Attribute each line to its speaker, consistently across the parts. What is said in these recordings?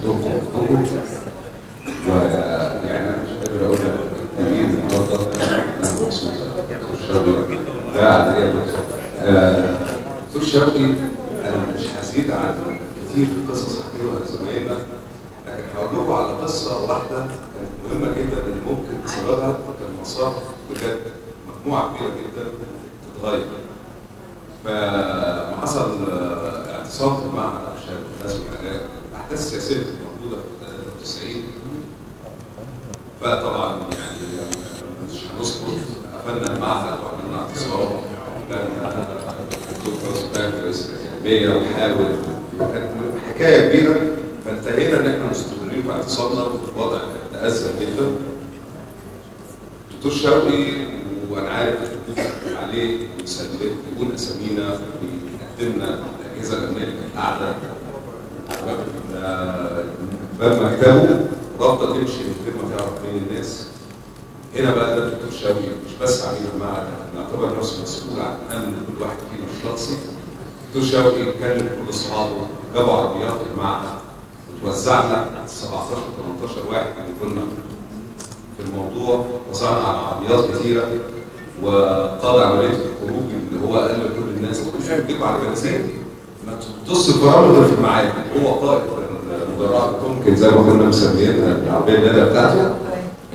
Speaker 1: وقتكم. ويعني انا مش قادر اقول لك التغيير النهارده انا مبسوط. دكتور شوقي ده عاديه دكتور شوقي انا مش هزيد عن كتير قصص حكيوها زمايلنا، لكن هقول لكم على قصه واحده كانت مهمه جدا اللي ممكن تسردها كان مسار بجد مجموعه كبيره جدا تتغير. فما حصل اعتصام في المعهد عشان الناس والعراق الاحداث السياسيه الموجوده في 93. فطبعا يعني مش هنذكر قفلنا المعهد وعملنا اعتصام وكان الدكتور فاروق رئيس الاكاديميه وحاول، كانت حكايه كبيره. فانتهينا ان احنا مستمرين في اعتصامنا ووضع تأزم جدا. الدكتور شوقي وانا عارف عليه يقول اسامينا ويقدم لنا الاجهزه الامنيه اللي كانت قاعده باب مكتبه رافضه تمشي من غير ما تعرف مين الناس. هنا بقى ده الدكتور شوقي مش بس عميل المعهد، نعتبر نفسه مسؤول عن امن كل واحد فينا الشخصي. الدكتور شوقي كان كل اصحابه جابوا عربيات المعهد وتوزعنا 17 18 واحد اللي كنا في الموضوع، وزعنا على عربيات كثيره وقاد عمليه الخروج اللي هو قال لكل الناس مش هتجيبوا على بنزين ما تبص البرامج في المعادن. هو قائد المدرعات ممكن زي ما كنا مسميينها العربيه اللاده بتاعته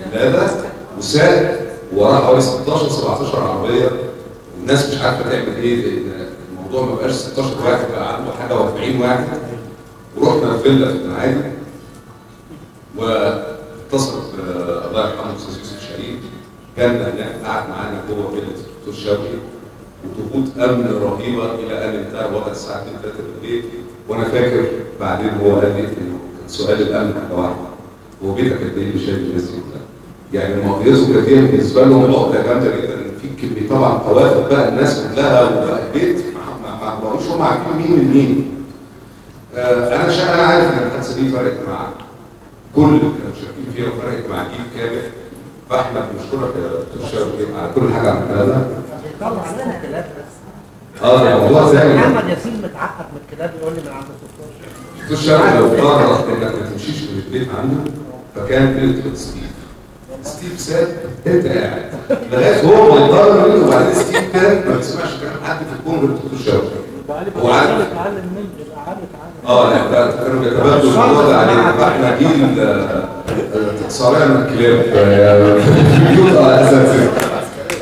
Speaker 1: اللاده، وساق وراه حوالي 16 17 عربيه. الناس مش عارفه تعمل ايه لان الموضوع ما بقاش 16 واحد بقى عنده حاجه و40 واحد. ورحنا الفيلا في المعادي واتصلت الله يرحمه الاستاذ يوسف شريف، كان هناك قعد معانا جوه فيلا الدكتور شوقي وضغوط امن رهيبه الى ان انتهى الوضع الساعه 2 3 بالليل. وانا فاكر بعدين هو قال لي انه سؤال الامن حاجه واحده، هو بيتك قد ايه اللي شايل الناس دي كلها؟ يعني المقياس كانت بالنسبه لهم عقده جامده جدا ان في كميه طبعا قوافل بقى الناس كلها وبقى البيت ما بقوش هم عارفين مين من مين. انا عارف ان الحادثه دي فرقت مع كل اللي كانوا شايفين فيها وفرقت مع جيل كامل. فاحنا بنشكرك يا دكتور شوقي على كل حاجه عملتها لنا.
Speaker 2: طبعا عندنا كلاب بس.
Speaker 1: الموضوع ثاني.
Speaker 2: محمد ياسين متعقد من الكلاب يقول لي من عند
Speaker 1: الدكتور شوقي لو قرر انك ما تمشيش من البيت عنده فكان بيطلب ستيف ساب انت قاعد لغايه هو ما يقرر. وبعدين ستيف كان ما بيسمعش كلام حد في الكون غير الدكتور شوقي. هو عارف
Speaker 2: اتعلم مني
Speaker 1: لا كانوا بيتبادلوا الموضوع ده علينا. فاحنا جيل صارع من الكلاب اساسا.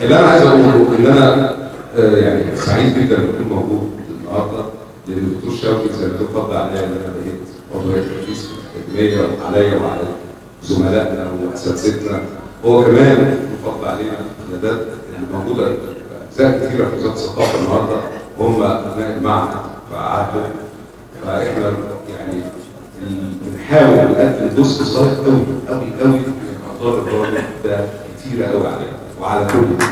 Speaker 1: اللي انا عايز اقوله ان انا يعني سعيد جدا ان اكون موجود النهارده، لان الدكتور شوقي زي ما اتفضل عليا ان انا بقيت عضو هيئه التدريس في الاكاديميه وعليا وعلى زملائنا واساتذتنا. هو كمان اتفضل علينا القيادات اللي موجوده اجزاء كثيره في وزاره الثقافه النهارده هم ابناء المعهد فعهده. فاحنا يعني بنحاول نقدم جزء صغير قوي قوي قوي من اقدار الراجل ده كتيره قوي علينا وعلى كل.